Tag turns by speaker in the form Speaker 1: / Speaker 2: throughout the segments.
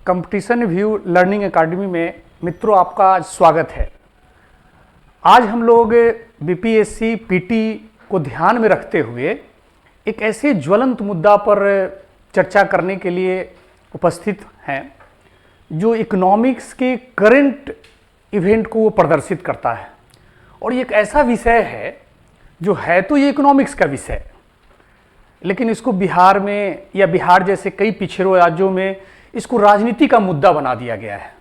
Speaker 1: Competition view learning academy में मित्रों आपका स्वागत है। आज हम लोग बीपीएससी पीटी को ध्यान में रखते हुए एक ऐसे ज्वलंत मुद्दा पर चर्चा करने के लिए उपस्थित हैं जो इकोनॉमिक्स के करंट इवेंट को वो प्रदर्शित करता है। और ये एक ऐसा विषय है जो है तो ये इकोनॉमिक्स का विषय, लेकिन इसको बिहार में या बिहार जैसे कई पिछड़े राज्यों में इसको राजनीति का मुद्दा बना दिया गया है।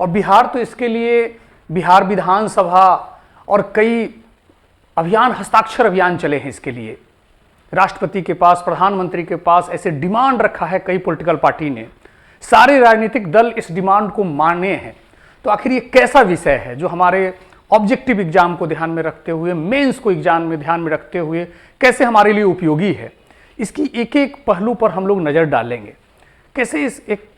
Speaker 1: और बिहार तो इसके लिए बिहार विधानसभा और कई अभियान, हस्ताक्षर अभियान चले हैं इसके लिए। राष्ट्रपति के पास, प्रधानमंत्री के पास ऐसे डिमांड रखा है कई पॉलिटिकल पार्टी ने। सारे राजनीतिक दल इस डिमांड को माने हैं। तो आखिर ये कैसा विषय है जो हमारे ऑब्जेक्टिव एग्जाम को ध्यान में रखते हुए, मेंस को एग्जाम में ध्यान में रखते हुए कैसे हमारे लिए उपयोगी है, इसकी एक एक पहलू पर हम लोग नज़र डालेंगे। कैसे इस एक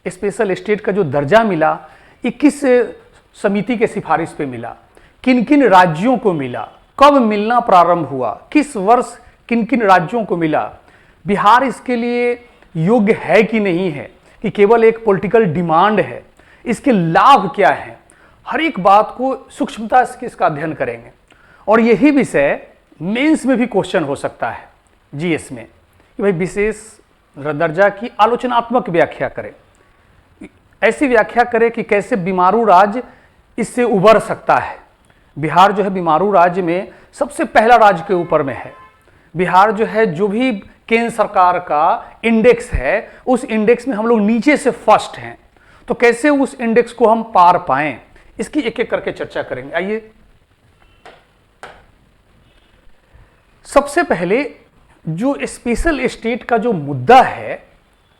Speaker 1: स्पेशल स्टेट का जो दर्जा मिला, 21 समिति के सिफारिश पे मिला, किन किन राज्यों को मिला, कब मिलना प्रारंभ हुआ, किस वर्ष किन किन राज्यों को मिला, बिहार इसके लिए योग्य है कि नहीं है, कि केवल एक पॉलिटिकल डिमांड है, इसके लाभ क्या हैं, हर एक बात को सूक्ष्मता से इसका अध्ययन करेंगे। और यही विषय मेंस में भी क्वेश्चन हो सकता है, जीएस में, कि भाई विशेष दर्जा की आलोचनात्मक व्याख्या करें, ऐसी व्याख्या करें कि कैसे बीमारू राज्य इससे उबर सकता है। बिहार जो है बीमारू राज्य में सबसे पहला राज्य के ऊपर में है। बिहार जो है, जो भी केंद्र सरकार का इंडेक्स है, उस इंडेक्स में हम लोग नीचे से फर्स्ट हैं। तो कैसे उस इंडेक्स को हम पार पाएं, इसकी एक एक करके चर्चा करेंगे। आइए, सबसे पहले जो स्पेशल स्टेट का जो मुद्दा है,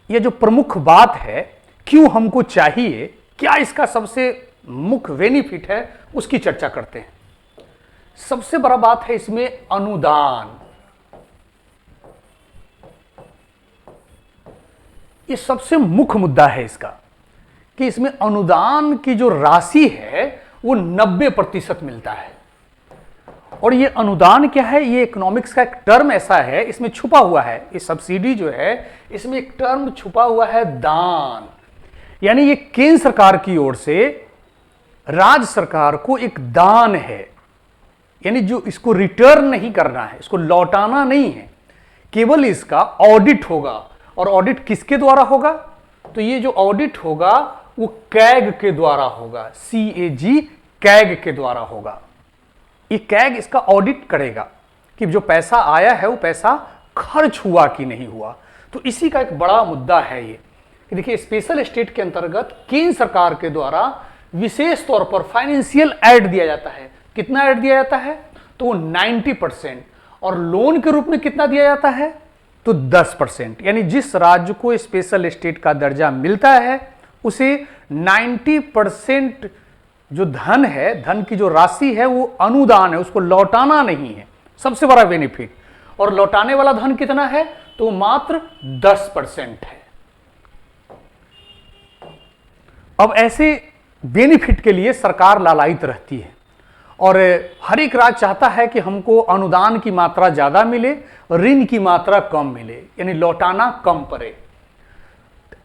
Speaker 1: यह जो प्रमुख बात है, क्यों हमको चाहिए, क्या इसका सबसे मुख्य बेनिफिट है, उसकी चर्चा करते हैं। सबसे बड़ा बात है इसमें अनुदान। ये सबसे मुख्य मुद्दा है इसका, कि इसमें अनुदान की जो राशि है वो 90% मिलता है। और ये अनुदान क्या है, ये इकोनॉमिक्स का एक टर्म ऐसा है, इसमें छुपा हुआ है, ये सब्सिडी जो है इसमें एक टर्म छुपा हुआ है, दान। यानी ये केंद्र सरकार की ओर से राज्य सरकार को एक दान है, यानी जो इसको रिटर्न नहीं करना है, इसको लौटाना नहीं है, केवल इसका ऑडिट होगा। और ऑडिट किसके द्वारा होगा, तो ये जो ऑडिट होगा वो कैग के द्वारा होगा, CAG, कैग के द्वारा होगा। ये कैग इसका ऑडिट करेगा कि जो पैसा आया है वो पैसा खर्च हुआ कि नहीं हुआ। तो इसी का एक बड़ा मुद्दा है ये, कि देखिए स्पेशल स्टेट के अंतर्गत केंद्र सरकार के द्वारा विशेष तौर पर फाइनेंशियल एड दिया जाता है। कितना एड दिया जाता है, तो वो 90%। और लोन के रूप में कितना दिया जाता है, तो 10%। यानी जिस राज्य को स्पेशल स्टेट का दर्जा मिलता है उसे 90% जो धन है, धन की जो राशि है वो अनुदान है, उसको लौटाना नहीं है, सबसे बड़ा बेनिफिट। और लौटाने वाला धन कितना है, तो मात्र 10% है। अब ऐसे बेनिफिट के लिए सरकार लालायित रहती है और हर एक राज्य चाहता है कि हमको अनुदान की मात्रा ज्यादा मिले, ऋण की मात्रा कम मिले, यानी लौटाना कम पड़े।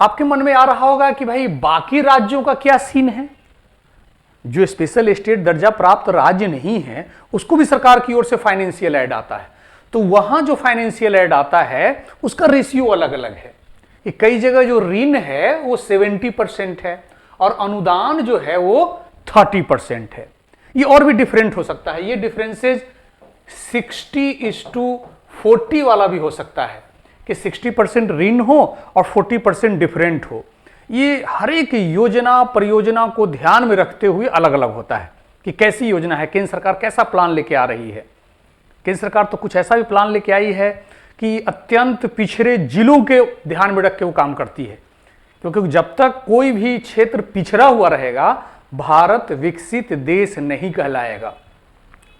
Speaker 1: आपके मन में आ रहा होगा कि भाई बाकी राज्यों का क्या सीन है, जो स्पेशल स्टेट दर्जा प्राप्त राज्य नहीं है उसको भी सरकार की ओर से फाइनेंशियल एड आता है। तो वहां जो फाइनेंशियल एड आता है उसका रेशियो अलग अलग है। कि कई जगह जो ऋण है वो 70% है और अनुदान जो है वो 30% है। ये और भी डिफरेंट हो सकता है, ये डिफरेंसेज 60:40 वाला भी हो सकता है, कि 60% ऋण हो और 40% डिफरेंट हो। ये हर एक योजना परियोजना को ध्यान में रखते हुए अलग अलग होता है कि कैसी योजना है, केंद्र सरकार कैसा प्लान लेके आ रही है। केंद्र सरकार तो कुछ ऐसा भी प्लान लेके आई है कि अत्यंत पिछड़े जिलों के ध्यान में रख के वो काम करती है, क्योंकि जब तक कोई भी क्षेत्र पिछड़ा हुआ रहेगा भारत विकसित देश नहीं कहलाएगा।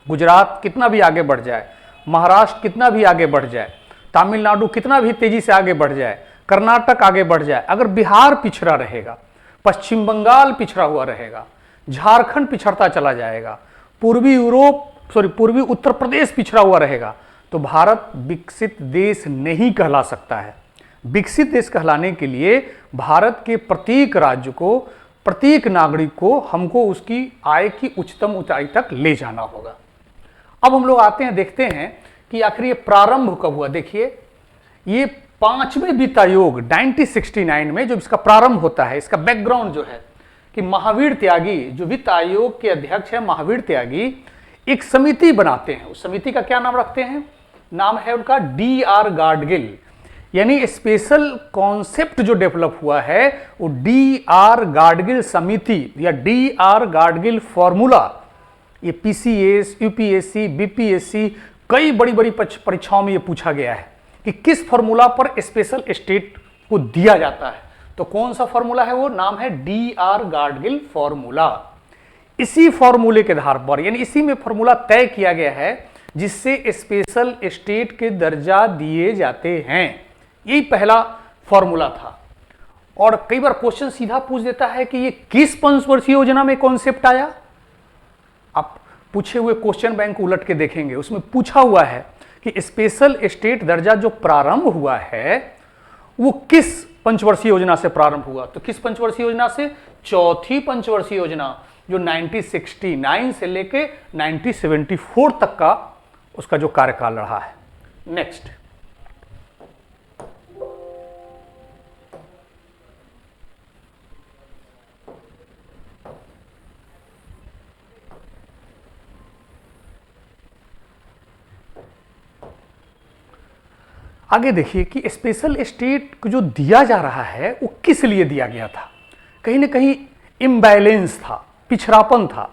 Speaker 1: गुजरात कितना भी आगे बढ़ जाए, महाराष्ट्र कितना भी आगे बढ़ जाए, तमिलनाडु कितना भी तेजी से आगे बढ़ जाए, कर्नाटक आगे बढ़ जाए, अगर बिहार पिछड़ा रहेगा, पश्चिम बंगाल पिछड़ा हुआ रहेगा, झारखंड पिछड़ता चला जाएगा, पूर्वी उत्तर प्रदेश पिछड़ा हुआ रहेगा, तो भारत विकसित देश नहीं कहला सकता है। विकसित देश कहलाने के लिए भारत के प्रत्येक राज्य को, प्रत्येक नागरिक को हमको उसकी आय की उच्चतम ऊंचाई तक ले जाना होगा। अब हम लोग आते हैं, देखते हैं कि आखिर ये प्रारंभ कब हुआ। देखिए, ये 5वें वित्त आयोग 1969 में जो इसका प्रारंभ होता है, इसका बैकग्राउंड जो है कि महावीर त्यागी, जो वित्त आयोग के अध्यक्ष है महावीर त्यागी, एक समिति बनाते हैं। उस समिति का क्या नाम रखते हैं? नाम है उनका DR गाडगिल। यानी स्पेशल कॉन्सेप्ट जो डेवलप हुआ है वो DR गाडगिल समिति या DR गाडगिल फॉर्मूला। ये PCS, UPSC, BPSC कई बड़ी बड़ी परीक्षाओं में ये पूछा गया है कि किस फॉर्मूला पर स्पेशल स्टेट को दिया जाता है। तो कौन सा फॉर्मूला है? वो नाम है DR गाडगिल फॉर्मूला। इसी फॉर्मूले के आधार पर, यानी इसी में फॉर्मूला तय किया गया है जिससे स्पेशल स्टेट के दर्जा दिए जाते हैं। यही पहला फॉर्मूला था। और कई बार क्वेश्चन सीधा पूछ देता है कि ये किस पंचवर्षीय योजना में कॉन्सेप्ट आया। आप पूछे हुए क्वेश्चन बैंक उलट के देखेंगे, उसमें पूछा हुआ है कि स्पेशल स्टेट दर्जा जो प्रारंभ हुआ है वो किस पंचवर्षीय योजना से प्रारंभ हुआ। तो किस पंचवर्षीय योजना से? चौथी पंचवर्षीय योजना, जो 1969 से लेके 1974 तक का उसका जो कार्यकाल रहा है। नेक्स्ट, आगे देखिए कि स्पेशल स्टेट को जो दिया जा रहा है वो किस लिए दिया गया था। कहीं ना कहीं इम्बैलेंस था, पिछड़ापन था।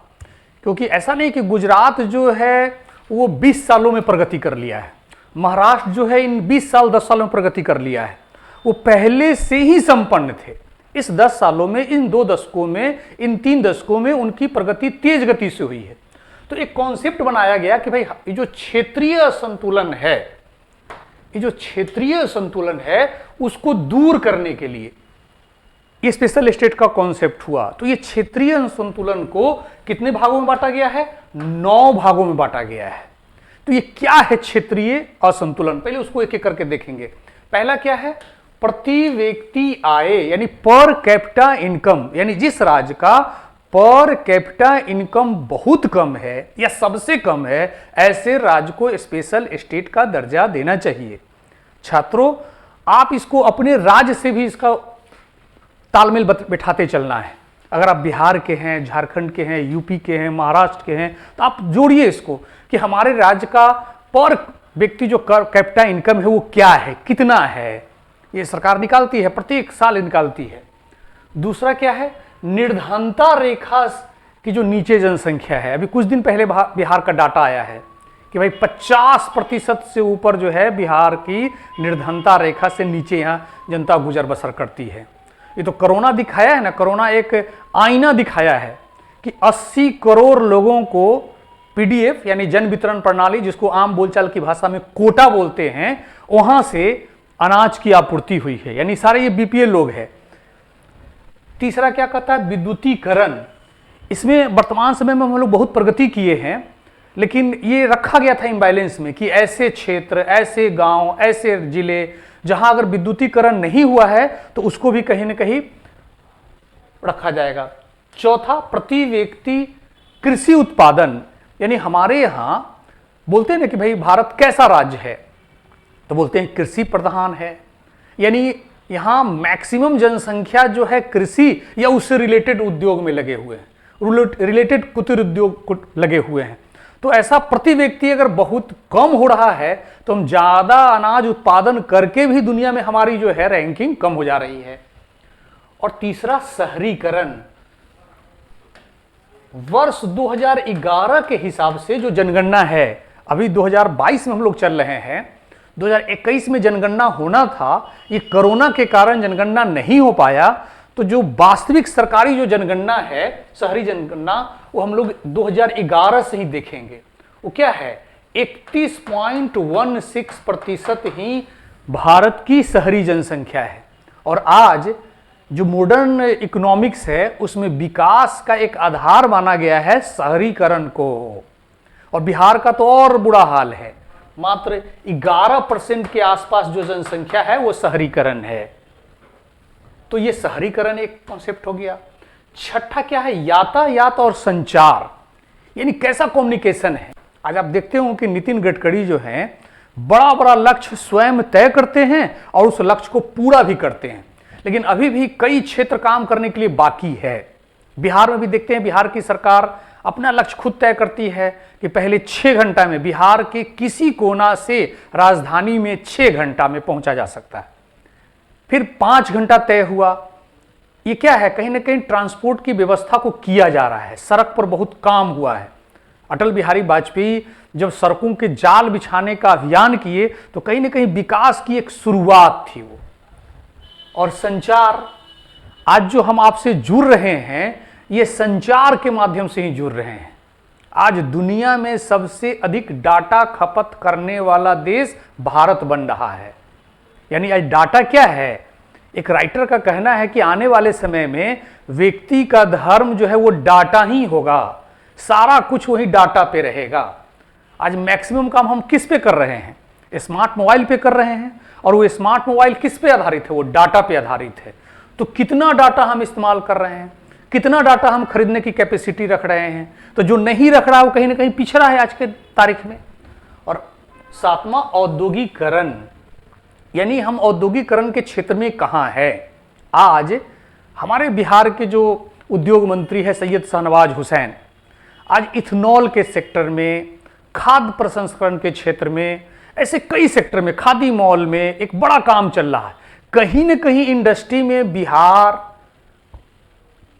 Speaker 1: क्योंकि ऐसा नहीं कि गुजरात जो है वो 20 सालों में प्रगति कर लिया है, महाराष्ट्र जो है इन 20 साल 10 सालों में प्रगति कर लिया है, वो पहले से ही संपन्न थे। इस 10 सालों में, इन 2 दशकों में, इन 3 दशकों में उनकी प्रगति तेज गति से हुई है। तो एक कॉन्सेप्ट बनाया गया कि भाई ये जो क्षेत्रीय संतुलन है, ये जो क्षेत्रीय संतुलन है उसको दूर करने के लिए ये स्पेशल स्टेट का कॉन्सेप्ट हुआ। तो ये क्षेत्रीय संतुलन को कितने भागों में बांटा गया है? 9 भागों में बांटा गया है। तो ये क्या है क्षेत्रीय असंतुलन? पहले उसको एक एक करके देखेंगे। पहला क्या है? प्रति व्यक्ति आय, यानी पर कैपिटा इनकम। यानी जिस राज्य का पर कैपिटा इनकम बहुत कम है या सबसे कम है, ऐसे राज्य को स्पेशल स्टेट का दर्जा देना चाहिए। छात्रों, आप इसको अपने राज्य से भी इसका तालमेल बिठाते चलना है। अगर आप बिहार के हैं, झारखंड के हैं, यूपी के हैं, महाराष्ट्र के हैं, तो आप जोड़िए इसको कि हमारे राज्य का पर व्यक्ति जो कैपिटा इनकम है वो क्या है, कितना है। ये सरकार निकालती है, प्रत्येक साल निकालती है। दूसरा क्या है? निर्धनता रेखा की जो नीचे जनसंख्या है। अभी कुछ दिन पहले बिहार का डाटा आया है कि भाई 50% से ऊपर जो है बिहार की निर्धनता रेखा से नीचे यहाँ जनता गुजर बसर करती है। ये तो कोरोना दिखाया है ना, कोरोना एक आईना दिखाया है कि 80 करोड़ लोगों को PDF यानी जन वितरण प्रणाली, जिसको आम बोलचाल की भाषा में कोटा बोलते हैं, वहां से अनाज की आपूर्ति हुई है। यानी सारे ये BPL लोग हैं। तीसरा क्या कहता है? विद्युतीकरण। इसमें वर्तमान समय में हम लोग बहुत प्रगति किए हैं, लेकिन ये रखा गया था इम्बैलेंस में कि ऐसे क्षेत्र, ऐसे गांव, ऐसे जिले जहां अगर विद्युतीकरण नहीं हुआ है तो उसको भी कहीं ना कहीं रखा जाएगा। चौथा, प्रति व्यक्ति कृषि उत्पादन। यानी हमारे यहां बोलते हैं ना कि भाई भारत कैसा राज्य है, तो बोलते हैं कृषि प्रधान है। यानी यहां मैक्सिमम जनसंख्या जो है कृषि या उससे रिलेटेड उद्योग में लगे हुए हैं, रिलेटेड कुटीर उद्योग लगे हुए हैं। तो ऐसा प्रति व्यक्ति अगर बहुत कम हो रहा है तो हम ज्यादा अनाज उत्पादन करके भी दुनिया में हमारी जो है रैंकिंग कम हो जा रही है। और तीसरा, शहरीकरण। वर्ष 2011 के हिसाब से जो जनगणना है, अभी 2022 में हम लोग चल रहे हैं, 2021 में जनगणना होना था, ये कोरोना के कारण जनगणना नहीं हो पाया। तो जो वास्तविक सरकारी जो जनगणना है, शहरी जनगणना, वो हम लोग 2011 से ही देखेंगे। वो क्या है? 31.16% ही भारत की शहरी जनसंख्या है। और आज जो मॉडर्न इकोनॉमिक्स है उसमें विकास का एक आधार माना गया है शहरीकरण को। और बिहार का तो और बुरा हाल है, मात्र 11% के आसपास जो जनसंख्या है वो शहरीकरण है। तो ये शहरीकरण एक कॉन्सेप्ट हो गया। छठा क्या है? यातायात और संचार, यानी कैसा कम्युनिकेशन है। आज आप देखते हो कि नितिन गडकरी जो हैं बड़ा बड़ा लक्ष्य स्वयं तय करते हैं और उस लक्ष्य को पूरा भी करते हैं, लेकिन अभी भी कई क्षेत्र काम करने के लिए बाकी है। बिहार में भी देखते हैं, बिहार की सरकार अपना लक्ष्य खुद तय करती है कि पहले 6 घंटा में बिहार के किसी कोना से राजधानी में 6 घंटा में पहुंचा जा सकता है। फिर 5 घंटा तय हुआ। ये क्या है? कहीं ना कहीं ट्रांसपोर्ट की व्यवस्था को किया जा रहा है, सड़क पर बहुत काम हुआ है। अटल बिहारी वाजपेयी जब सड़कों के जाल बिछाने का अभियान किए तो कहीं ना कहीं विकास की एक शुरुआत थी वो। और संचार, आज जो हम आपसे जुड़ रहे हैं ये संचार के माध्यम से ही जुड़ रहे हैं। आज दुनिया में सबसे अधिक डाटा खपत करने वाला देश भारत बन रहा है। यानी आज डाटा क्या है? एक राइटर का कहना है कि आने वाले समय में व्यक्ति का धर्म जो है वो डाटा ही होगा, सारा कुछ वही डाटा पे रहेगा। आज मैक्सिमम काम हम किस पे कर रहे हैं? स्मार्ट मोबाइल पे कर रहे हैं, और वो स्मार्ट मोबाइल किस पे आधारित है? वो डाटा पे आधारित है। तो कितना डाटा हम इस्तेमाल कर रहे हैं, कितना डाटा हम खरीदने की कैपेसिटी रख रहे हैं? तो जो नहीं रख रहा है वो कहीं ना कहीं पिछड़ा है आज के तारीख में। और 7वां औद्योगिकरण, यानी हम औद्योगिकरण के क्षेत्र में कहाँ है? आज हमारे बिहार के जो उद्योग मंत्री है सैयद शाहनवाज हुसैन, आज इथेनॉल के सेक्टर में, खाद्य प्रसंस्करण के क्षेत्र में, ऐसे कई सेक्टर में, खादी मॉल में एक बड़ा काम चल रहा है। कहीं न कहीं इंडस्ट्री में बिहार,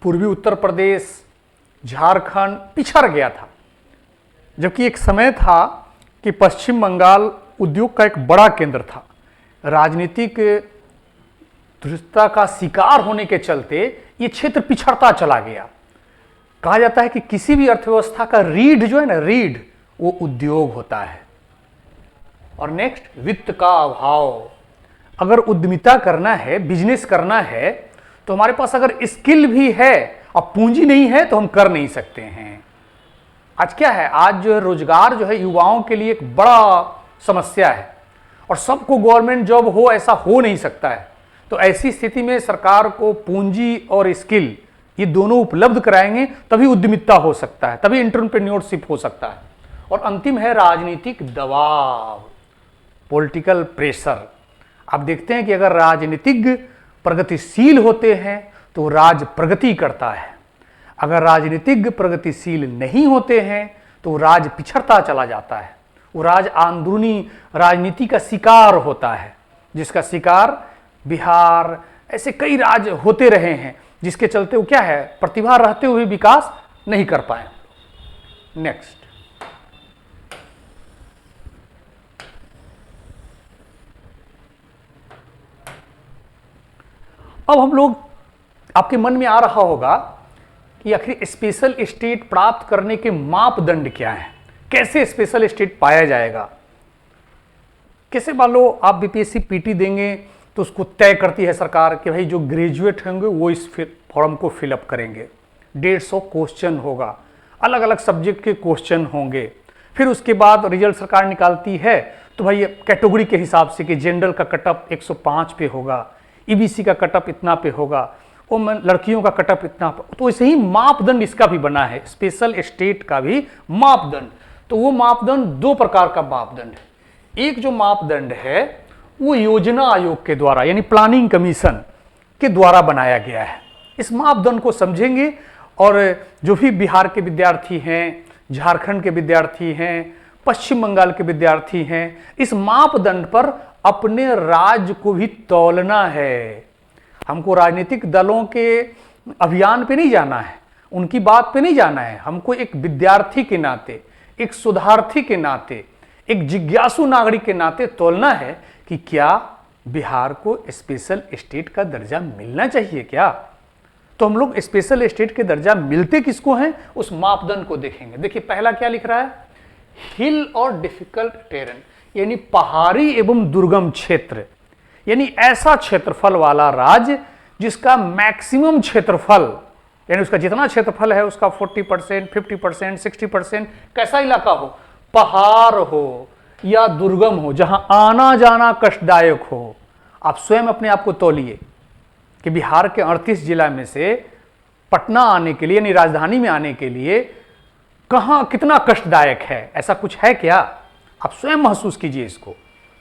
Speaker 1: पूर्वी उत्तर प्रदेश, झारखंड पिछड़ गया था। जबकि एक समय था कि पश्चिम बंगाल उद्योग का एक बड़ा केंद्र था। राजनीतिक दुष्टता का शिकार होने के चलते ये क्षेत्र पिछड़ता चला गया। कहा जाता है कि किसी भी अर्थव्यवस्था का रीढ़ जो है ना, रीढ़ वो उद्योग होता है। और नेक्स्ट, वित्त का अभाव। अगर उद्यमिता करना है, बिजनेस करना है, तो हमारे पास अगर स्किल भी है और पूंजी नहीं है तो हम कर नहीं सकते हैं। आज क्या है? आज जो है रोजगार जो है युवाओं के लिए एक बड़ा समस्या है, और सबको गवर्नमेंट जॉब हो ऐसा हो नहीं सकता है। तो ऐसी स्थिति में सरकार को पूंजी और स्किल ये दोनों उपलब्ध कराएंगे तभी उद्यमिता हो सकता है, तभी एंटरप्रेन्योरशिप हो सकता है। और अंतिम है राजनीतिक दबाव, पॉलिटिकल प्रेशर। आप देखते हैं कि अगर राजनीतिज्ञ प्रगतिशील होते हैं तो राज प्रगति करता है, अगर राजनीतिज्ञ प्रगतिशील नहीं होते हैं तो राज पिछड़ता चला जाता है। वो राज अंदरूनी राजनीति का शिकार होता है, जिसका शिकार बिहार, ऐसे कई राज्य होते रहे हैं, जिसके चलते वो क्या है, प्रतिभा रहते हुए विकास नहीं कर पाए। नेक्स्ट, अब हम लोग, आपके मन में आ रहा होगा कि आखिर स्पेशल स्टेट प्राप्त करने के मापदंड क्या हैं, कैसे स्पेशल स्टेट पाया जाएगा। कैसे मान लो आप बीपीएससी पीटी देंगे तो उसको तय करती है सरकार कि भाई जो ग्रेजुएट होंगे वो इस फॉर्म को फिलअप करेंगे। 150 क्वेश्चन होगा, अलग अलग सब्जेक्ट के क्वेश्चन होंगे। फिर उसके बाद रिजल्ट सरकार निकालती है तो भाई कैटेगरी के हिसाब से कि जनरल का कटअप 105 पे होगा, ईबीसी का कटअप इतना पे होगा, वो लड़कियों का कटअप इतना पे। तो ऐसे ही मापदंड इसका भी बना है, स्पेशल स्टेट का भी मापदंड। तो वो मापदंड 2 प्रकार का मापदंड है। एक जो मापदंड है वो योजना आयोग के द्वारा, यानी प्लानिंग कमीशन के द्वारा बनाया गया है। इस मापदंड को समझेंगे और जो भी बिहार के विद्यार्थी हैं, झारखंड के विद्यार्थी हैं, पश्चिम बंगाल के विद्यार्थी हैं, इस मापदंड पर अपने राज्य को भी तौलना है। हमको राजनीतिक दलों के अभियान पे नहीं जाना है, उनकी बात पे नहीं जाना है। हमको एक विद्यार्थी के नाते, एक शोधार्थी के नाते, एक जिज्ञासु नागरिक के नाते तौलना है कि क्या बिहार को स्पेशल स्टेट का दर्जा मिलना चाहिए क्या। तो हम लोग स्पेशल स्टेट के दर्जा मिलते किसको हैं, उस मापदंड को देखेंगे। देखिए पहला क्या लिख रहा है, हिल और डिफिकल्ट टेरेन, यानी पहाड़ी एवं दुर्गम क्षेत्र, यानी ऐसा क्षेत्रफल वाला राज्य जिसका मैक्सिमम क्षेत्रफल, यानी उसका जितना क्षेत्रफल है उसका 40%, 50%, 60% कैसा इलाका हो, पहाड़ हो, या दुर्गम हो, जहां आना जाना कष्टदायक हो। आप स्वयं अपने आप को तौलिए कि बिहार के 38 जिला में से पटना आने के लिए, यानी राजधानी में आने के लिए कहां कितना कष्टदायक है। ऐसा कुछ है क्या? आप स्वयं महसूस कीजिए इसको,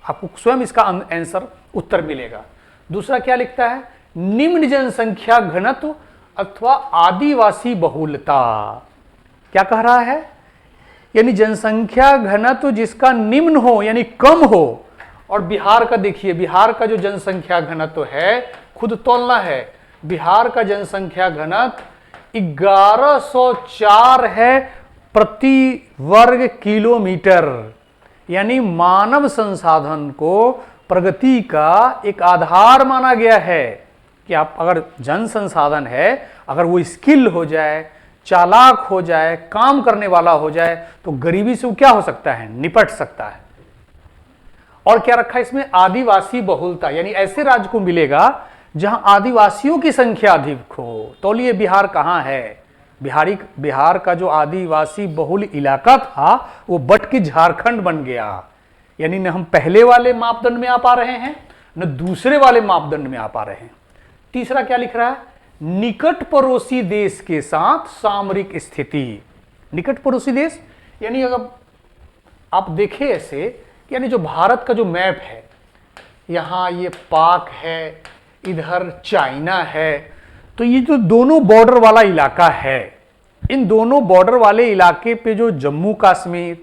Speaker 1: आपको स्वयं इसका आंसर उत्तर मिलेगा। दूसरा क्या लिखता है? निम्न जनसंख्या घनत्व अथवा आदिवासी बहुलता। क्या कह रहा है? यानी जनसंख्या घनत्व जिसका निम्न हो, यानी कम हो। और बिहार का देखिए, बिहार का जो जनसंख्या घनत्व है, खुद तोलना है, बिहार का जनसंख्या घनत्व 1104 है प्रति वर्ग किलोमीटर। यानी मानव संसाधन को प्रगति का एक आधार माना गया है कि आप अगर जन संसाधन है, अगर वो स्किल हो जाए, चालाक हो जाए, काम करने वाला हो जाए, तो गरीबी से वो क्या हो सकता है? निपट सकता है। और क्या रखा है इसमें? आदिवासी बहुलता, यानी ऐसे राज्य को मिलेगा जहां आदिवासियों की संख्या अधिक हो। तो लिए बिहार कहां है? बिहार का जो आदिवासी बहुल इलाका था वो बट के झारखंड बन गया। यानी न हम पहले वाले मापदंड में आ पा रहे हैं, न दूसरे वाले मापदंड में आ पा रहे हैं। तीसरा क्या लिख रहा है? निकट पड़ोसी देश के साथ सामरिक स्थिति। निकट पड़ोसी देश यानी अगर आप देखें ऐसे, यानी जो भारत का जो मैप है, यहां ये पाक है, इधर चाइना है, तो ये जो दोनों बॉर्डर वाला इलाका है, इन दोनों बॉर्डर वाले इलाके पे जो जम्मू कश्मीर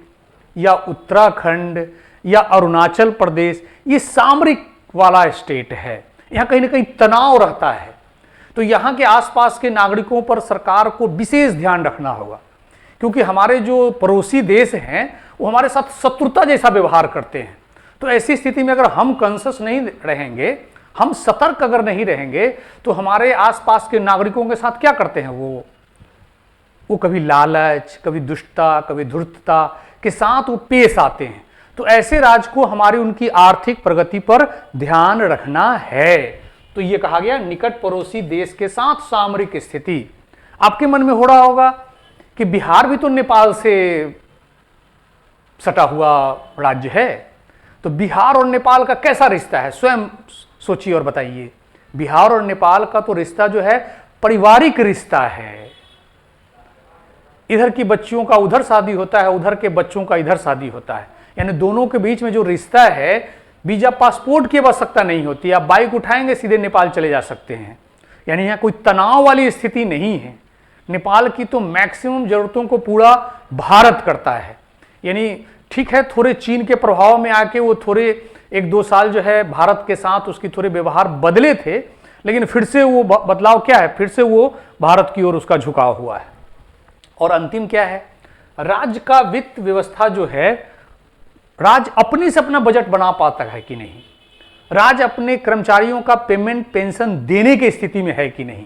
Speaker 1: या उत्तराखंड या अरुणाचल प्रदेश, ये सामरिक वाला स्टेट है। यहाँ कहीं ना कहीं तनाव रहता है, तो यहाँ के आसपास के नागरिकों पर सरकार को विशेष ध्यान रखना होगा, क्योंकि हमारे जो पड़ोसी देश हैं वो हमारे साथ शत्रुता जैसा व्यवहार करते हैं। तो ऐसी स्थिति में अगर हम कॉन्शियस नहीं रहेंगे, हम सतर्क अगर नहीं रहेंगे, तो हमारे आसपास के नागरिकों के साथ क्या करते हैं वो कभी लालच, कभी दुष्टता, कभी धूर्तता के साथ वो पेश आते हैं। तो ऐसे राज्य को हमारी उनकी आर्थिक प्रगति पर ध्यान रखना है। तो ये कहा गया निकट पड़ोसी देश के साथ सामरिक स्थिति। आपके मन में हो रहा होगा कि बिहार भी तो नेपाल से सटा हुआ राज्य है, तो बिहार और नेपाल का कैसा रिश्ता है? स्वयं सोचिए और बताइए। बिहार और नेपाल का तो रिश्ता जो है पारिवारिक रिश्ता है। इधर की बच्चियों का उधर शादी होता है, उधर के बच्चों का इधर शादी होता है, यानी दोनों के बीच में जो रिश्ता है, वीजा पासपोर्ट की आवश्यकता नहीं होती, आप बाइक उठाएंगे सीधे नेपाल चले जा सकते हैं। यानी यहाँ कोई तनाव वाली स्थिति नहीं है। नेपाल की तो मैक्सिमम जरूरतों को पूरा भारत करता है। यानी ठीक है, थोड़े चीन के प्रभाव में आके वो थोड़े 1-2 साल जो है भारत के साथ उसकी थोड़े व्यवहार बदले थे, लेकिन फिर से वो बदलाव क्या है? फिर से वो भारत की ओर उसका झुकाव हुआ है। और अंतिम क्या है? राज्य का वित्त व्यवस्था जो है, राज्य अपने से अपना बजट बना पाता है कि नहीं, राज्य अपने कर्मचारियों का पेमेंट पेंशन देने की स्थिति में है कि नहीं।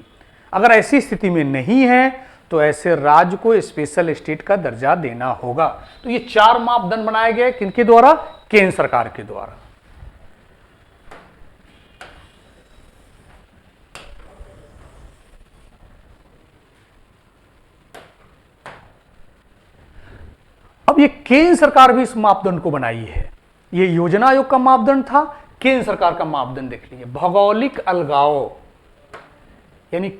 Speaker 1: अगर ऐसी स्थिति में नहीं है तो ऐसे राज्य को स्पेशल स्टेट का दर्जा देना होगा। तो ये 4 मापदंड बनाए गए, किनके द्वारा? केंद्र सरकार के द्वारा। अब ये केंद्र सरकार भी इस मापदंड को बनाई है। ये योजना आयोग का मापदंड था, केंद्र सरकार का मापदंड देख लीजिए। भौगोलिक अलगाव, यानी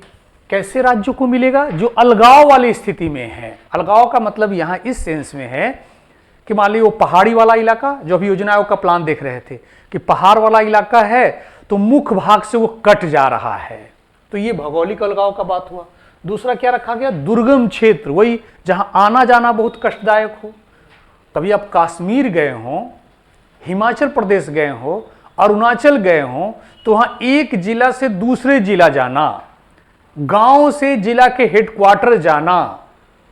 Speaker 1: कैसे राज्यों को मिलेगा? जो अलगाव वाली स्थिति में है। अलगाव का मतलब यहां इस सेंस में है कि मान लीजिए वो पहाड़ी वाला इलाका, जो अभी योजना आयोग का प्लान देख रहे थे कि पहाड़ वाला इलाका है तो मुख्य भाग से वो कट जा रहा है, तो ये भौगोलिक अलगाव का बात हुआ। दूसरा क्या रखा गया? दुर्गम क्षेत्र, वही जहां आना जाना बहुत कष्टदायक हो। कभी आप कश्मीर गए हो, हिमाचल प्रदेश गए हो, अरुणाचल गए हो, तो वहां एक जिला से दूसरे जिला जाना, गांव से जिला के हेडक्वार्टर जाना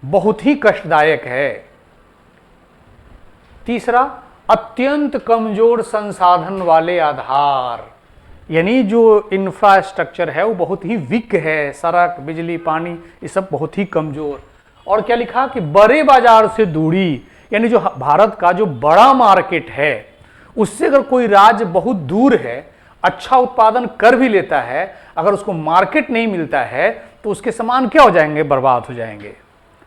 Speaker 1: बहुत ही कष्टदायक है। तीसरा, अत्यंत कमजोर संसाधन वाले आधार, यानी जो इंफ्रास्ट्रक्चर है वो बहुत ही वीक है, सड़क, बिजली, पानी, ये सब बहुत ही कमजोर। और क्या लिखा कि बड़े बाजार से दूरी, यानी जो भारत का जो बड़ा मार्केट है उससे अगर कोई राज्य बहुत दूर है, अच्छा उत्पादन कर भी लेता है, अगर उसको मार्केट नहीं मिलता है तो उसके सामान क्या हो जाएंगे? बर्बाद हो जाएंगे।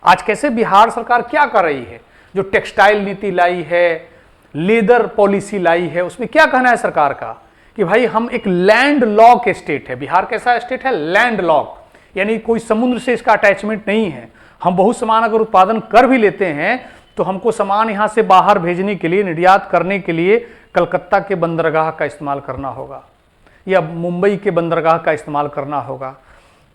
Speaker 1: आज कैसे बिहार सरकार क्या कर रही है? जो टेक्सटाइल नीति लाई है, लेदर पॉलिसी लाई है, उसमें क्या कहना है सरकार का कि भाई हम एक लैंड लॉक स्टेट है। बिहार कैसा स्टेट है? लैंड लॉक, यानी कोई समुद्र से इसका अटैचमेंट नहीं है। हम बहुत सामान अगर उत्पादन कर भी लेते हैं तो हमको सामान यहां से बाहर भेजने के लिए, निर्यात करने के लिए कलकत्ता के बंदरगाह का इस्तेमाल करना होगा या मुंबई के बंदरगाह का इस्तेमाल करना होगा।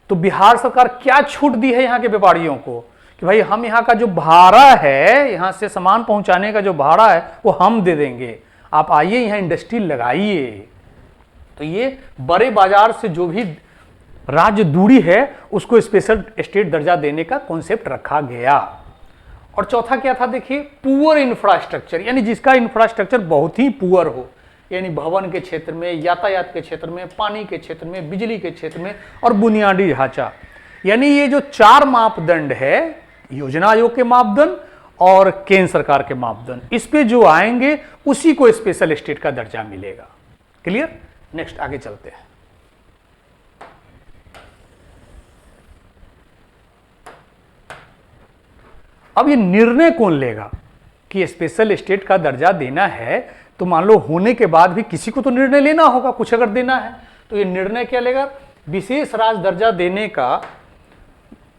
Speaker 1: तो बिहार सरकार क्या छूट दी है यहाँ के व्यापारियों को कि भाई हम यहाँ का जो भाड़ा है, यहाँ से सामान पहुंचाने का जो भाड़ा है वो हम दे देंगे, आप आइए यहाँ इंडस्ट्री लगाइए। तो ये बड़े बाजार से जो भी राज्य दूरी है उसको स्पेशल स्टेट दर्जा देने का कॉन्सेप्ट रखा गया। और चौथा क्या था देखिए, पुअर इंफ्रास्ट्रक्चर, यानी जिसका इंफ्रास्ट्रक्चर बहुत ही पुअर हो, यानी भवन के क्षेत्र में, यातायात के क्षेत्र में, पानी के क्षेत्र में, बिजली के क्षेत्र में और बुनियादी ढांचा। यानी ये जो 4 मापदंड है, योजना आयोग के मापदंड और केंद्र सरकार के मापदंड, इस पे जो आएंगे उसी को स्पेशल स्टेट का दर्जा मिलेगा। क्लियर? नेक्स्ट आगे चलते हैं। अब ये निर्णय कौन लेगा कि स्पेशल स्टेट का दर्जा देना है? तो मान लो होने के बाद भी किसी को तो निर्णय लेना होगा, कुछ अगर देना है तो ये निर्णय क्या लेगा? विशेष राज्य दर्जा देने का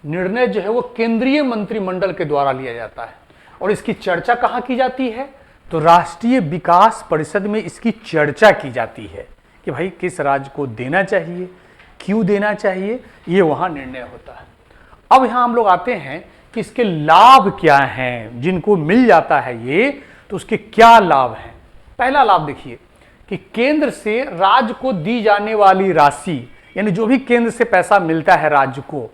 Speaker 1: निर्णय जो है वो केंद्रीय मंत्रिमंडल के द्वारा लिया जाता है। और इसकी चर्चा कहाँ की जाती है? तो राष्ट्रीय विकास परिषद में इसकी चर्चा की जाती है कि भाई किस राज्य को देना चाहिए, क्यों देना चाहिए, ये वहाँ निर्णय होता है। अब यहाँ हम लोग आते हैं कि इसके लाभ क्या हैं, जिनको मिल जाता है ये, तो उसके क्या लाभ हैं। पहला लाभ देखिए कि केंद्र से राज्य को दी जाने वाली राशि, यानी जो भी केंद्र से पैसा मिलता है राज्य को,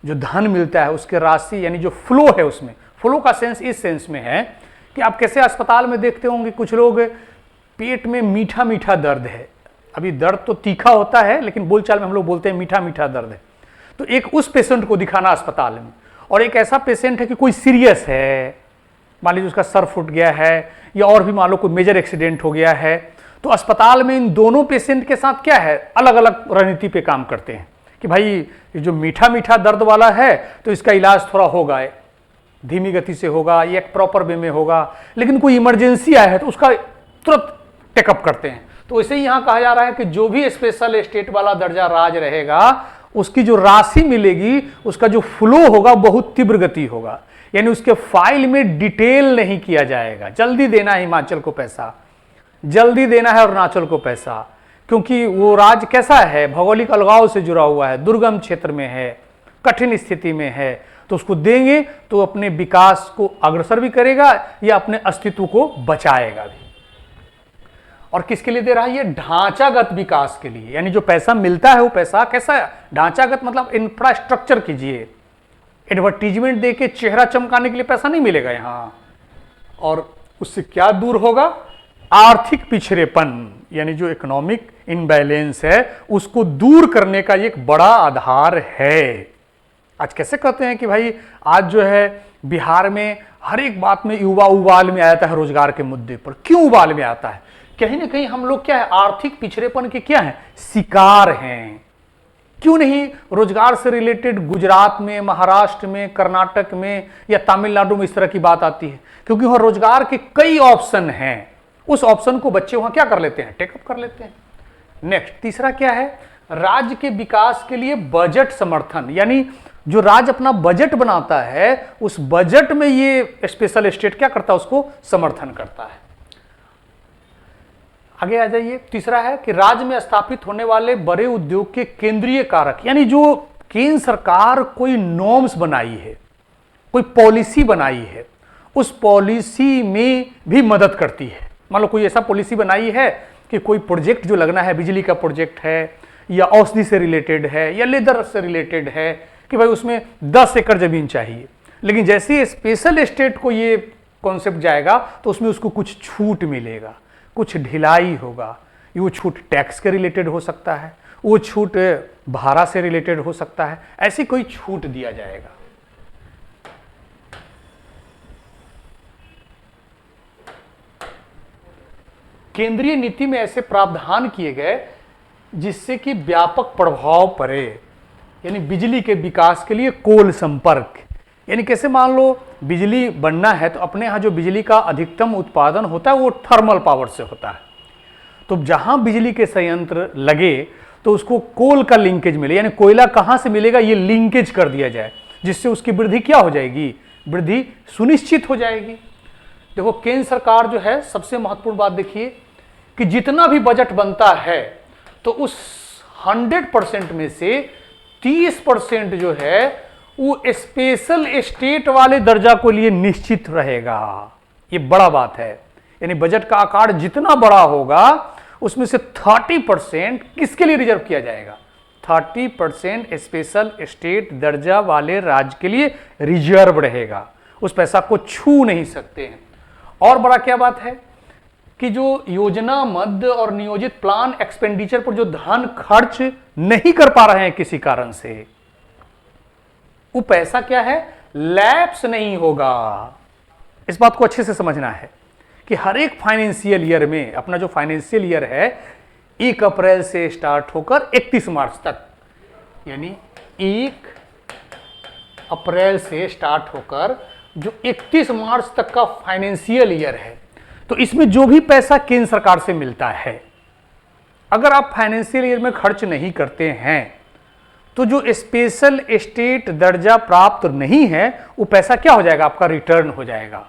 Speaker 1: जो धन मिलता है उसके राशि, यानी जो फ्लो है, उसमें फ्लो का सेंस इस सेंस में है कि आप कैसे अस्पताल में देखते होंगे कुछ लोग पेट में मीठा मीठा दर्द है। अभी दर्द तो तीखा होता है लेकिन बोलचाल में हम लोग बोलते हैं मीठा मीठा दर्द है। तो एक उस पेशेंट को दिखाना अस्पताल में, और एक ऐसा पेशेंट है कि कोई सीरियस है, मान लीजिए उसका सर फूट गया है या और भी मान लो कोई मेजर एक्सीडेंट हो गया है, तो अस्पताल में इन दोनों पेशेंट के साथ क्या है, अलग अलग रणनीति पे काम करते हैं कि भाई ये जो मीठा मीठा दर्द वाला है तो इसका इलाज थोड़ा होगा, धीमी गति से होगा या एक प्रॉपर वे में होगा, लेकिन कोई इमरजेंसी आया है तो उसका तुरंत टेकअप करते हैं। तो वैसे ही यहाँ कहा जा रहा है कि जो भी स्पेशल स्टेट वाला दर्जा राज्य रहेगा उसकी जो राशि मिलेगी, उसका जो फ्लो होगा बहुत तीव्र गति होगा, यानी उसके फाइल में डिटेल नहीं किया जाएगा। जल्दी देना है हिमाचल को पैसा, जल्दी देना है अरुणाचल को पैसा, क्योंकि वो राज्य कैसा है, भौगोलिक अलगाव से जुड़ा हुआ है, दुर्गम क्षेत्र में है, कठिन स्थिति में है, तो उसको देंगे तो अपने विकास को अग्रसर भी करेगा या अपने अस्तित्व को बचाएगा भी। और किसके लिए दे रहा है? ये ढांचागत विकास के लिए, यानी जो पैसा मिलता है वो पैसा कैसा है, ढांचागत, मतलब इंफ्रास्ट्रक्चर कीजिए। एडवर्टीजमेंट देके चेहरा चमकाने के लिए पैसा नहीं मिलेगा यहाँ। और उससे क्या दूर होगा? आर्थिक पिछड़ेपन, यानी जो इकोनॉमिक इनबैलेंस है उसको दूर करने का एक बड़ा आधार है। आज कैसे कहते हैं कि भाई आज जो है बिहार में हर एक बात में युवा उबाल में आता है रोजगार के मुद्दे पर। क्यों उबाल में आता है? कहीं ना कहीं हम लोग क्या है, आर्थिक पिछड़ेपन के क्या है, शिकार हैं। क्यों नहीं रोजगार से रिलेटेड गुजरात में, महाराष्ट्र में, कर्नाटक में या तमिलनाडु में इस तरह की बात आती है? क्योंकि वहां रोजगार के कई ऑप्शन हैं, उस ऑप्शन को बच्चे वहां क्या कर लेते हैं, टेकअप कर लेते हैं। नेक्स्ट तीसरा क्या है, राज्य के विकास के लिए बजट समर्थन, यानी जो राज्य अपना बजट बनाता है उस बजट में ये स्पेशल स्टेट क्या करता है, उसको समर्थन करता है। आगे आ जाइए, तीसरा है कि राज्य में स्थापित होने वाले बड़े उद्योग के केंद्रीय कारक, यानी जो केंद्र सरकार कोई नॉर्म्स बनाई है, कोई पॉलिसी बनाई है, उस पॉलिसी में भी मदद करती है। मान लो कोई ऐसा पॉलिसी बनाई है कि कोई प्रोजेक्ट जो लगना है, बिजली का प्रोजेक्ट है या औषधि से रिलेटेड है या लेदर से रिलेटेड है, कि भाई उसमें 10 एकड़ जमीन चाहिए, लेकिन जैसे ही स्पेशल स्टेट को ये कॉन्सेप्ट जाएगा तो उसमें उसको कुछ छूट मिलेगा, कुछ ढिलाई होगा। वो छूट टैक्स के रिलेटेड हो सकता है, वो छूट भाड़ा से रिलेटेड हो सकता है, ऐसी कोई छूट दिया जाएगा। केंद्रीय नीति में ऐसे प्रावधान किए गए जिससे कि व्यापक प्रभाव पड़े, यानी बिजली के विकास के लिए कोल संपर्क, यानी कैसे, मान लो बिजली बनना है तो अपने यहाँ जो बिजली का अधिकतम उत्पादन होता है वो थर्मल पावर से होता है। तो जहां बिजली के संयंत्र लगे तो उसको कोल का लिंकेज मिले, यानी कोयला कहां से मिलेगा ये लिंकेज कर दिया जाए, जिससे उसकी वृद्धि क्या हो जाएगी, वृद्धि सुनिश्चित हो जाएगी। देखो केंद्र सरकार जो है, सबसे महत्वपूर्ण बात देखिए कि जितना भी बजट बनता है तो उस 100% में से 30% जो है वो स्पेशल स्टेट वाले दर्जा को लिए निश्चित रहेगा। ये बड़ा बात है, यानी बजट का आकार जितना बड़ा होगा उसमें से 30% किसके लिए रिजर्व किया जाएगा, 30% स्पेशल स्टेट दर्जा वाले राज्य के लिए रिजर्व रहेगा, उस पैसा को छू नहीं सकते हैं। और बड़ा क्या बात है कि जो योजना मद और नियोजित प्लान एक्सपेंडिचर पर जो धन खर्च नहीं कर पा रहे हैं किसी कारण से, वो पैसा क्या है, लैप्स नहीं होगा। इस बात को अच्छे से समझना है कि हर एक फाइनेंशियल ईयर में, अपना जो फाइनेंशियल ईयर है 1 अप्रैल से स्टार्ट होकर 31 मार्च तक, यानी 1 अप्रैल से स्टार्ट होकर जो 31 मार्च तक का फाइनेंशियल ईयर है, तो इसमें जो भी पैसा केंद्र सरकार से मिलता है, अगर आप फाइनेंशियल ईयर में खर्च नहीं करते हैं तो जो स्पेशल स्टेट दर्जा प्राप्त नहीं है वो पैसा क्या हो जाएगा, आपका रिटर्न हो जाएगा।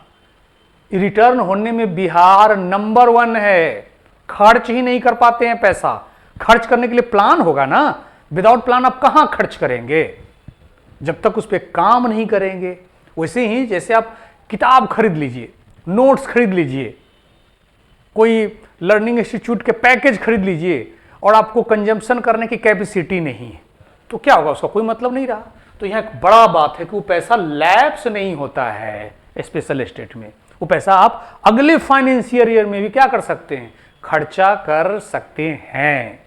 Speaker 1: रिटर्न होने में बिहार नंबर 1 है, खर्च ही नहीं कर पाते हैं पैसा। खर्च करने के लिए प्लान होगा ना, विदाउट प्लान आप कहां खर्च करेंगे, जब तक उस पर काम नहीं करेंगे। वैसे ही जैसे आप किताब खरीद लीजिए, नोट्स खरीद लीजिए, कोई लर्निंग इंस्टीट्यूट के पैकेज खरीद लीजिए और आपको कंजम्पशन करने की कैपेसिटी नहीं है तो क्या होगा, उसका कोई मतलब नहीं रहा। तो यहां एक बड़ा बात है कि वो पैसा लैप्स नहीं होता है स्पेशल स्टेट में, वो पैसा आप अगले फाइनेंशियल ईयर में भी क्या कर सकते हैं, खर्चा कर सकते हैं।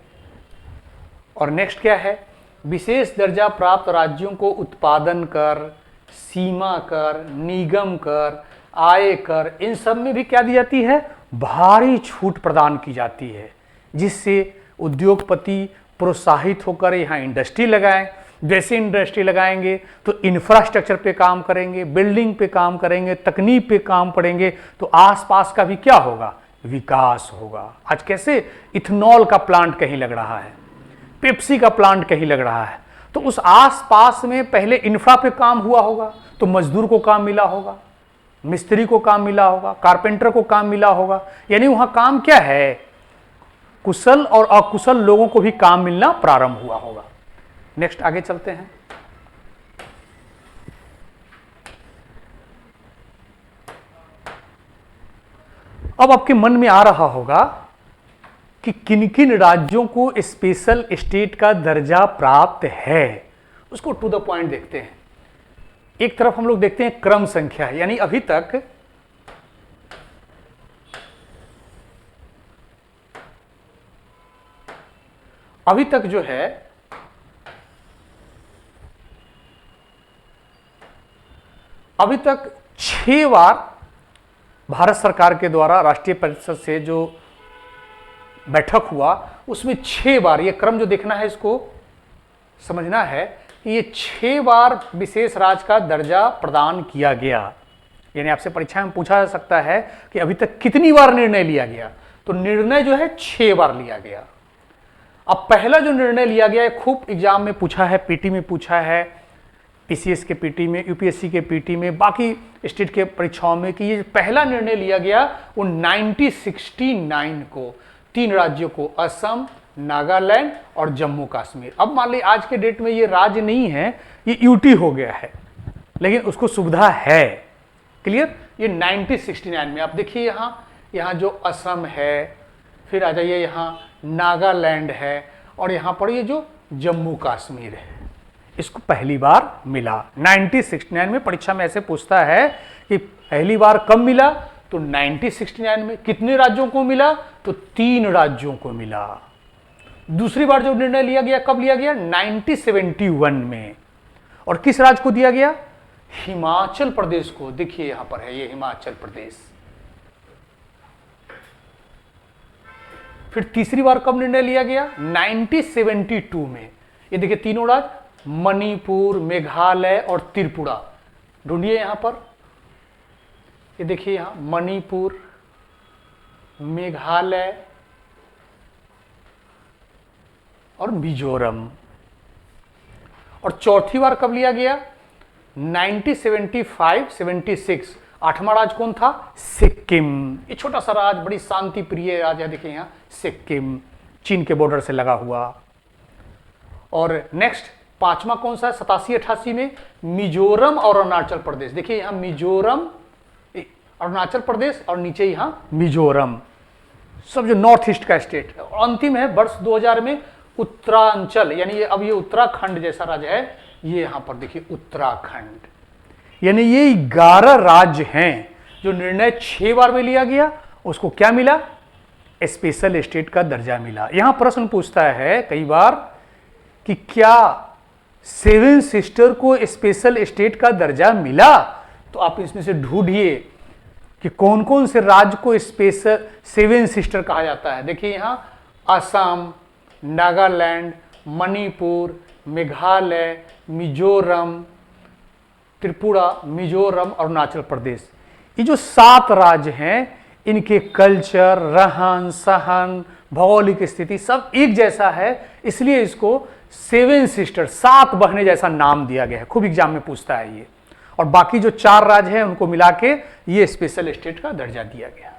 Speaker 1: और नेक्स्ट क्या है, विशेष दर्जा प्राप्त राज्यों को उत्पादन कर, सीमा कर, निगम कर, आय कर, इन सब में भी क्या दी जाती है, भारी छूट प्रदान की जाती है, जिससे उद्योगपति प्रोत्साहित होकर यहाँ इंडस्ट्री लगाएं। जैसे इंडस्ट्री लगाएंगे तो इंफ्रास्ट्रक्चर पे काम करेंगे, बिल्डिंग पे काम करेंगे, तकनीक पे काम पड़ेंगे, तो आसपास का भी क्या होगा, विकास होगा। आज कैसे इथेनॉल का प्लांट कहीं लग रहा है, पेप्सी का प्लांट कहीं लग रहा है, तो उस आसपास में पहले इंफ्रा पे काम हुआ होगा, तो मजदूर को काम मिला होगा, मिस्त्री को काम मिला होगा, कारपेंटर को काम मिला होगा, यानी वहां काम क्या है, कुशल और अकुशल लोगों को भी काम मिलना प्रारंभ हुआ होगा। नेक्स्ट आगे चलते हैं। अब आपके मन में आ रहा होगा कि किन किन राज्यों को स्पेशल स्टेट का दर्जा प्राप्त है, उसको टू द पॉइंट देखते हैं। एक तरफ हम लोग देखते हैं क्रम संख्या, यानी अभी तक जो है अभी तक 6 बार भारत सरकार के द्वारा राष्ट्रीय परिषद से जो बैठक हुआ उसमें 6 बार, ये क्रम जो देखना है इसको समझना है कि ये 6 बार विशेष राज्य का दर्जा प्रदान किया गया। यानी आपसे परीक्षा में पूछा जा सकता है कि अभी तक कितनी बार निर्णय लिया गया, तो निर्णय जो है 6 बार लिया गया। अब पहला जो निर्णय लिया गया है, खूब एग्जाम में पूछा है, पीटी में पूछा है, पीसीएस के पीटी में, यूपीएससी के पीटी में, बाकी स्टेट के परीक्षाओं में, कि ये पहला निर्णय लिया गया वो 1969 को 3 राज्यों को, असम, नागालैंड और जम्मू कश्मीर। अब मान लीजिए आज के डेट में ये राज्य नहीं है, ये यूटी हो गया है, लेकिन उसको सुविधा है। क्लियर, ये 1969 में। आप देखिए यहाँ जो असम है, फिर आ जाइए यहाँ नागालैंड है, और यहाँ पर ये जो जम्मू कश्मीर है, इसको पहली बार मिला 1969 में। परीक्षा में ऐसे पूछता है कि पहली बार कब मिला, तो 1969 में। कितने राज्यों को मिला, तो 3 राज्यों को मिला। दूसरी बार जो निर्णय लिया गया कब लिया गया, 1971 में। और किस राज्य को दिया गया, हिमाचल प्रदेश को। देखिए यहां पर है ये हिमाचल प्रदेश। फिर तीसरी बार कब निर्णय लिया गया, 1972 में। ये देखिए तीनों राज्य, मणिपुर, मेघालय और त्रिपुरा, ढूंढिए यहां पर, ये देखिए यहां मणिपुर, मेघालय और मिजोरम। और चौथी बार कब लिया गया? 1975-76। आठवां राज कौन था? सिक्किम। ये छोटा सा राज, बड़ी शांति प्रिय राज है, देखिए यहां सिक्किम, चीन के बॉर्डर से लगा हुआ। और नेक्स्ट पांचवा कौन सा है 87-88 में? मिजोरम और अरुणाचल प्रदेश। देखिए यहां मिजोरम, अरुणाचल प्रदेश और नीचे यहां मिजोरम, सब जो नॉर्थ ईस्ट का स्टेट है। और अंतिम है वर्ष 2000 में उत्तरांचल, यानी ये अब ये उत्तराखंड जैसा राज्य है, ये यहां पर देखिए उत्तराखंड। यानी ये 11 राज्य हैं जो निर्णय 6 बार में लिया गया, उसको क्या मिला? स्पेशल स्टेट का दर्जा मिला। यहां प्रश्न पूछता है कई बार कि क्या सेवन सिस्टर को स्पेशल स्टेट का दर्जा मिला? तो आप इसमें से ढूंढिए कि कौन कौन से राज्य को स्पेशल सेवन सिस्टर कहा जाता है। देखिए यहां असम, नागालैंड, मणिपुर, मेघालय, मिजोरम, त्रिपुरा, मिजोरम, अरुणाचल प्रदेश। ये जो 7 राज्य हैं, इनके कल्चर, रहन सहन, भौगोलिक स्थिति सब एक जैसा है, इसलिए इसको सेवन सिस्टर, 7 बहनें जैसा नाम दिया गया है। खूब एग्जाम में पूछता है ये। और बाकी जो 4 राज्य हैं उनको मिला के ये स्पेशल स्टेट का दर्जा दिया गया।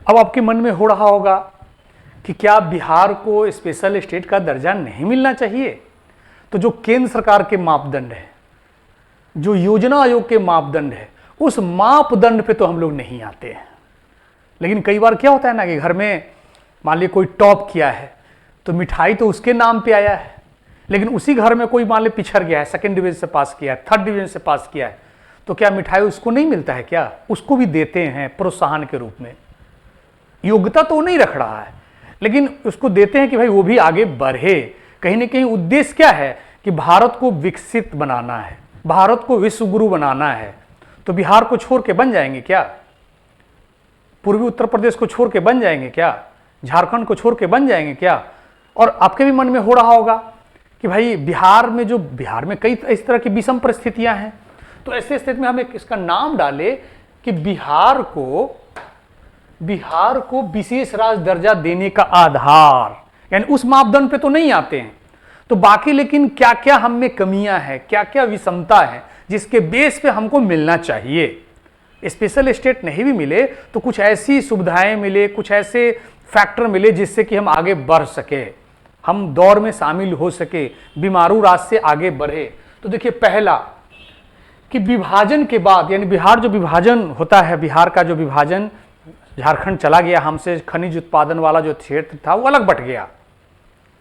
Speaker 1: अब आपके मन में हो रहा होगा कि क्या बिहार को स्पेशल स्टेट का दर्जा नहीं मिलना चाहिए? तो जो केंद्र सरकार के मापदंड है, जो योजना आयोग के मापदंड है, उस मापदंड पे तो हम लोग नहीं आते हैं। लेकिन कई बार क्या होता है ना कि घर में मान लीजिए कोई टॉप किया है तो मिठाई तो उसके नाम पे आया है, लेकिन उसी घर में कोई मान लीजिए पिछड़ गया है, 2nd डिवीजन से पास किया है, 3rd डिवीजन से पास किया है, तो क्या मिठाई उसको नहीं मिलता है? क्या उसको भी देते हैं प्रोत्साहन के रूप में। योग्यता तो नहीं रख रहा है, लेकिन उसको देते हैं कि भाई वो भी आगे बढ़े। कहीं ना कहीं उद्देश्य क्या है कि भारत को विकसित बनाना है, भारत को विश्व गुरु बनाना है। तो बिहार को छोड़ के बन जाएंगे क्या? पूर्वी उत्तर प्रदेश को छोड़ के बन जाएंगे क्या? झारखंड को छोड़ के बन जाएंगे क्या? और आपके भी मन में हो रहा होगा कि भाई बिहार में कई इस तरह की विषम परिस्थितियां हैं, तो ऐसे स्थिति में हम इसका नाम डाले कि बिहार को विशेष राज्य दर्जा देने का आधार, यानी उस मापदंड पे तो नहीं आते हैं। तो बाकी लेकिन क्या क्या हम में कमियां हैं, क्या क्या विषमता है जिसके बेस पे हमको मिलना चाहिए। स्पेशल स्टेट नहीं भी मिले तो कुछ ऐसी सुविधाएं मिले, कुछ ऐसे फैक्टर मिले जिससे कि हम आगे बढ़ सके, हम दौर में शामिल हो सके, बीमारू रास्ते से आगे बढ़े। तो देखिए पहला कि विभाजन के बाद, यानी बिहार जो विभाजन होता है, बिहार का जो विभाजन, झारखंड चला गया, हमसे खनिज उत्पादन वाला जो क्षेत्र था वो अलग बट गया।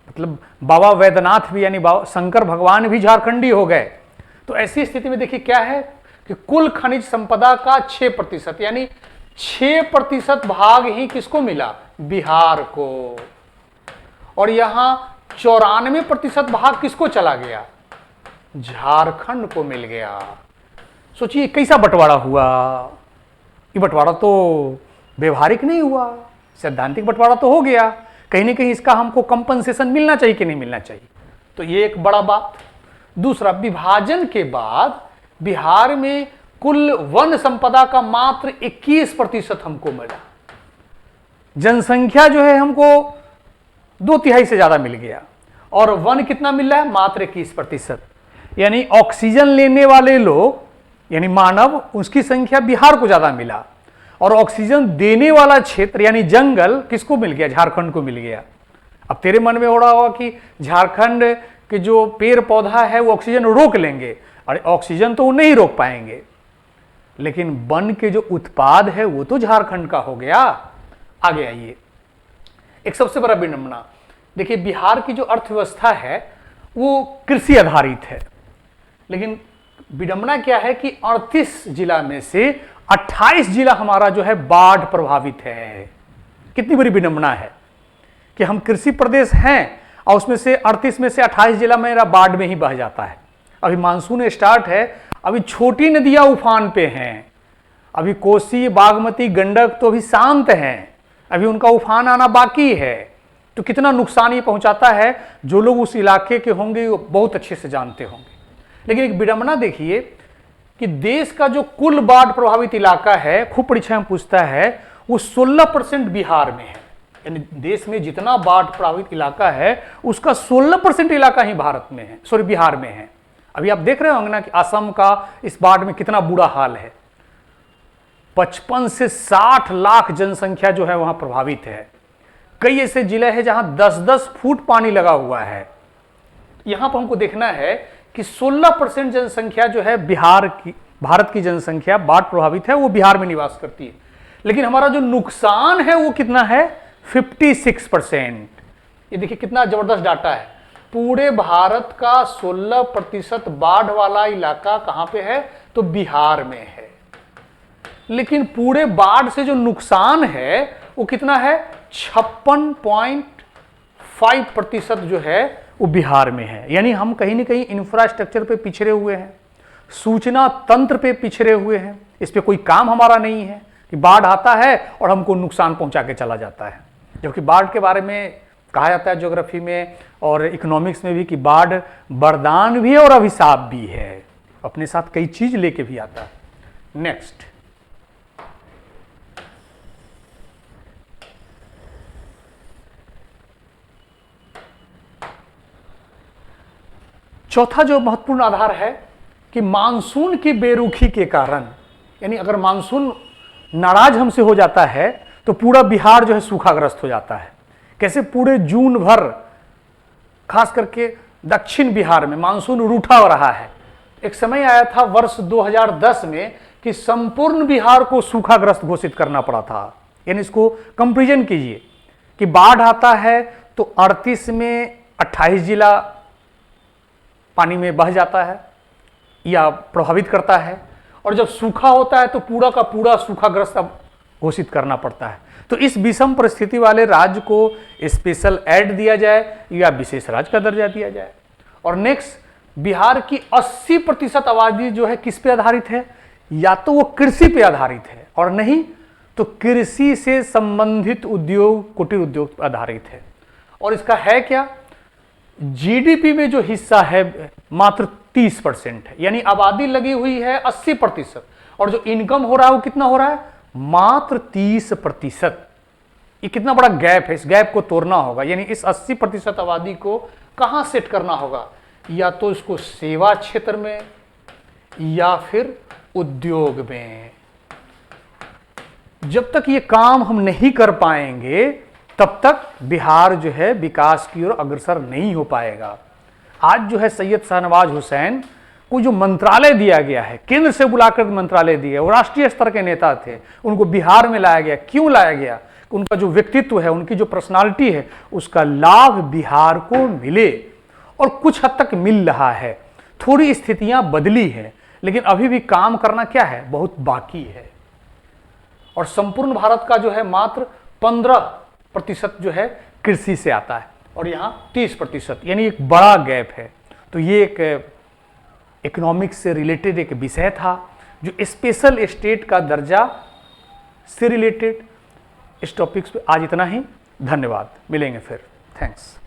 Speaker 1: मतलब बाबा वैद्यनाथ भी, यानी बाबा शंकर भगवान भी झारखंडी हो गए। तो ऐसी स्थिति में देखिए क्या है कि कुल खनिज संपदा का 6%, यानी 6% भाग ही किसको मिला? बिहार को। और यहां 94% भाग किसको चला गया? झारखंड को मिल गया। सोचिए कैसा बंटवारा हुआ। ये बंटवारा तो व्यवहारिक नहीं हुआ, सैद्धांतिक बंटवारा तो हो गया। कहीं ना कहीं इसका हमको कंपनसेशन मिलना चाहिए कि नहीं मिलना चाहिए? तो ये एक बड़ा बात। दूसरा, विभाजन के बाद बिहार में कुल वन संपदा का मात्र 21% हमको मिला। जनसंख्या जो है हमको 2/3 से ज्यादा मिल गया, और वन कितना मिल रहा है? मात्र 21%। यानी ऑक्सीजन लेने वाले लोग, यानी मानव, उसकी संख्या बिहार को ज्यादा मिला, और ऑक्सीजन देने वाला क्षेत्र यानी जंगल किसको मिल गया? झारखंड को मिल गया। अब तेरे मन में हो रहा होगा कि झारखंड के जो पेड़ पौधा है वो ऑक्सीजन रोक लेंगे। अरे ऑक्सीजन तो वो नहीं रोक पाएंगे, लेकिन वन के जो उत्पाद है वो तो झारखंड का हो गया। आगे आइए, एक सबसे बड़ा विडंबना देखिए, बिहार की जो अर्थव्यवस्था है वो कृषि आधारित है, लेकिन विडंबना क्या है कि 38 जिला में से 28 जिला हमारा जो है बाढ़ प्रभावित है। कितनी बड़ी विडंबना है कि हम कृषि प्रदेश हैं और उसमें से 38 में से 28 जिला मेरा बाढ़ में ही बह जाता है। अभी मानसून स्टार्ट है, अभी छोटी नदियां उफान पे हैं, अभी कोसी, बागमती, गंडक तो अभी शांत हैं, अभी उनका उफान आना बाकी है। तो कितना नुकसान ये पहुंचाता है, जो लोग उस इलाके के होंगे वो बहुत अच्छे से जानते होंगे। लेकिन एक विडंबना देखिए कि देश का जो कुल बाढ़ प्रभावित इलाका है, खूब परीक्षा में पूछता है, वो 16% बिहार में है। यानी देश में जितना बाढ़ प्रभावित इलाका है उसका 16% इलाका ही भारत में है, सॉरी बिहार में है। अभी आप देख रहे होंगे ना कि असम का इस बाढ़ में कितना बुरा हाल है। 55 से 60 लाख जनसंख्या जो है वहां प्रभावित है। कई ऐसे जिले हैं जहां 10-10 फुट पानी लगा हुआ है। यहां पर हमको देखना है कि 16% जनसंख्या जो है बिहार की, भारत की जनसंख्या बाढ़ प्रभावित है, वो बिहार में निवास करती है। लेकिन हमारा जो नुकसान है वो कितना है, 56%। ये देखिए कितना जबरदस्त डाटा है। पूरे भारत का 16% बाढ़ वाला इलाका कहां पे है, तो बिहार में है। लेकिन पूरे बाढ़ से जो नुकसान है वो कितना है, 56.5% जो है वो बिहार में है। यानी हम कहीं ना कहीं इंफ्रास्ट्रक्चर पे पिछड़े हुए हैं, सूचना तंत्र पे पिछड़े हुए हैं। इस पे कोई काम हमारा नहीं है कि बाढ़ आता है और हमको नुकसान पहुंचा के चला जाता है। जबकि बाढ़ के बारे में कहा जाता है ज्योग्राफी में और इकोनॉमिक्स में भी कि बाढ़ वरदान भी है और अभिशाप भी है, अपने साथ कई चीज लेके भी आता है। नेक्स्ट, चौथा जो महत्वपूर्ण आधार है कि मानसून की बेरुखी के कारण, यानी अगर मानसून नाराज हमसे हो जाता है तो पूरा बिहार जो है सूखाग्रस्त हो जाता है। कैसे पूरे जून भर खास करके दक्षिण बिहार में मानसून रूठा हो रहा है। एक समय आया था वर्ष 2010 में कि संपूर्ण बिहार को सूखाग्रस्त घोषित करना पड़ा था। यानी इसको कंपेरिजन कीजिए कि बाढ़ आता है तो 38 में 28 जिला पानी में बह जाता है या प्रभावित करता है, और जब सूखा होता है तो पूरा का पूरा सूखाग्रस्त अब घोषित करना पड़ता है। तो इस विषम परिस्थिति वाले राज्य को स्पेशल एड दिया जाए या विशेष राज्य का दर्जा दिया जाए। और नेक्स्ट, बिहार की 80% आबादी जो है किस पे आधारित है, या तो वो कृषि पे आधारित है और नहीं तो कृषि से संबंधित उद्योग, कुटीर उद्योग पर आधारित है। और इसका है क्या, जीडीपी में जो हिस्सा है मात्र 30% है। यानी आबादी लगी हुई है 80% और जो इनकम हो रहा है वो कितना हो रहा है, मात्र 30%। ये कितना बड़ा गैप है, इस गैप को तोड़ना होगा। यानी इस 80% आबादी को कहां सेट करना होगा, या तो इसको सेवा क्षेत्र में या फिर उद्योग में। जब तक ये काम हम नहीं कर पाएंगे तब तक बिहार जो है विकास की ओर अग्रसर नहीं हो पाएगा। आज जो है सैयद शाहनवाज हुसैन को जो मंत्रालय दिया गया है, केंद्र से बुलाकर मंत्रालय दिया, वो राष्ट्रीय स्तर के नेता थे, उनको बिहार में लाया गया। क्यों लाया गया, उनका जो व्यक्तित्व है, उनकी जो पर्सनालिटी है, उसका लाभ बिहार को मिले और कुछ हद तक मिल रहा है। थोड़ी स्थितियां बदली है लेकिन अभी भी काम करना क्या है, बहुत बाकी है। और संपूर्ण भारत का जो है मात्र 15% जो है कृषि से आता है और यहाँ 30%, यानी एक बड़ा गैप है। तो ये एक इकोनॉमिक्स से रिलेटेड एक विषय था जो स्पेशल स्टेट का दर्जा से रिलेटेड। इस टॉपिक्स पे आज इतना ही। धन्यवाद, मिलेंगे फिर। थैंक्स।